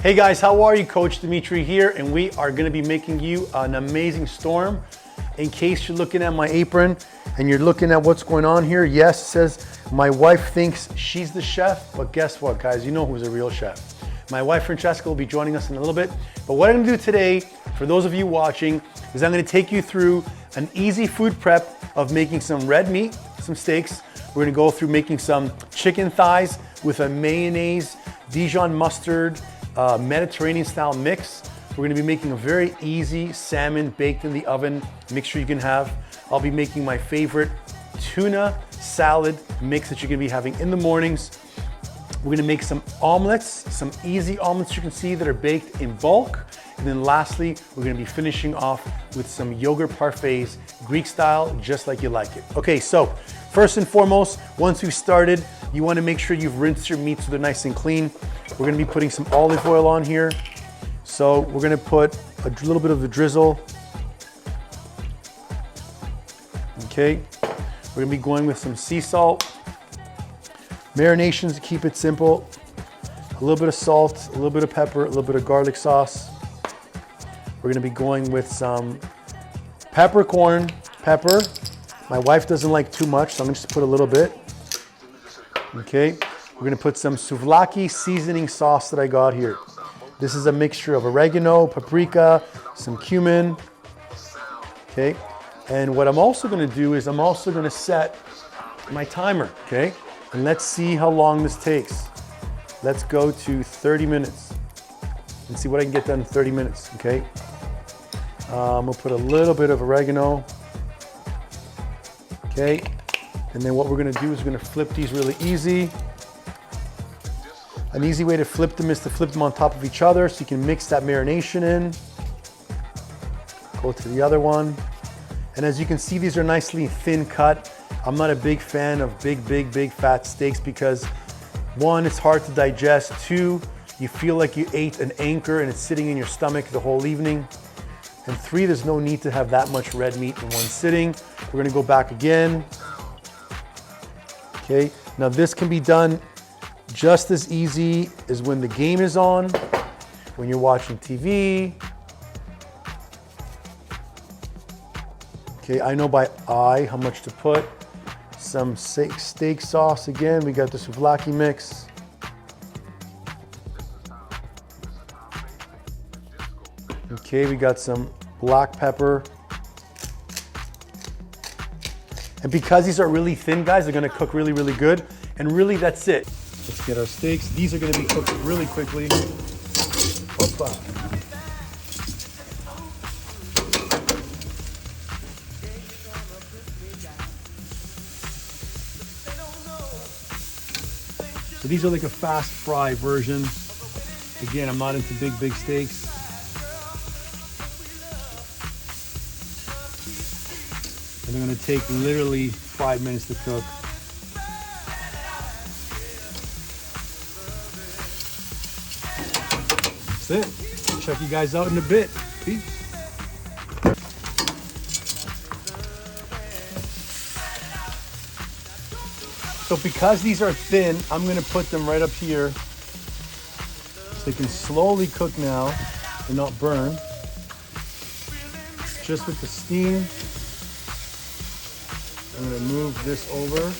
Hey guys, how are you? Coach Dimitri here, and we are gonna be making you an amazing storm. In case you're looking at my apron and you're looking at what's going on here, yes, it says my wife thinks she's the chef, but guess what, guys? You know who's a real chef. My wife Francesca will be joining us in a little bit, but what I'm gonna do today, for those of you watching, is I'm gonna take you through an easy food prep of making some red meat, some steaks. We're gonna go through making some chicken thighs with a mayonnaise, Dijon mustard, Mediterranean style mix. We're gonna be making a very easy salmon baked in the oven mixture you can have. I'll be making my favorite tuna salad mix that you're gonna be having in the mornings. We're gonna make some omelets, some easy omelets you can see that are baked in bulk. And then lastly, we're gonna be finishing off with some yogurt parfaits, Greek style, just like you like it. Okay, so first and foremost, once we've started, you wanna make sure you've rinsed your meat so they're nice and clean. We're gonna be putting some olive oil on here. So we're gonna put a little bit of the drizzle. Okay, we're gonna be going with some sea salt. Marinations to keep it simple. A little bit of salt, a little bit of pepper, a little bit of garlic sauce. We're gonna be going with some peppercorn pepper. My wife doesn't like too much, so I'm gonna just put a little bit. Okay, we're gonna put some souvlaki seasoning sauce that I got here. This is a mixture of oregano, paprika, some cumin. Okay, and what I'm also gonna do is I'm also gonna set my timer, okay? And let's see how long this takes. Let's go to 30 minutes and see what I can get done in 30 minutes, okay? We'll put a little bit of oregano, okay? And then what we're gonna do is we're gonna flip these really easy. An easy way to flip them is to flip them on top of each other so you can mix that marination in. Go to the other one. And as you can see, these are nicely thin cut. I'm not a big fan of big fat steaks because one, it's hard to digest. Two, you feel like you ate an anchor and it's sitting in your stomach the whole evening. And three, there's no need to have that much red meat in one sitting. We're gonna go back again. Okay, now this can be done just as easy as when the game is on, when you're watching TV. Okay, I know by eye how much to put. Some steak sauce again. We got the souvlaki mix. Okay, we got some black pepper. And because these are really thin, guys, they're gonna cook really good. And really, that's it. Let's get our steaks. These are gonna be cooked really quickly. Opa. So these are like a fast fry version. Again, I'm not into big steaks. And they're gonna take literally 5 minutes to cook. That's it. Check you guys out in a bit. Peace. So because these are thin, I'm gonna put them right up here so they can slowly cook now and not burn. Just with the steam. I'm gonna move this over.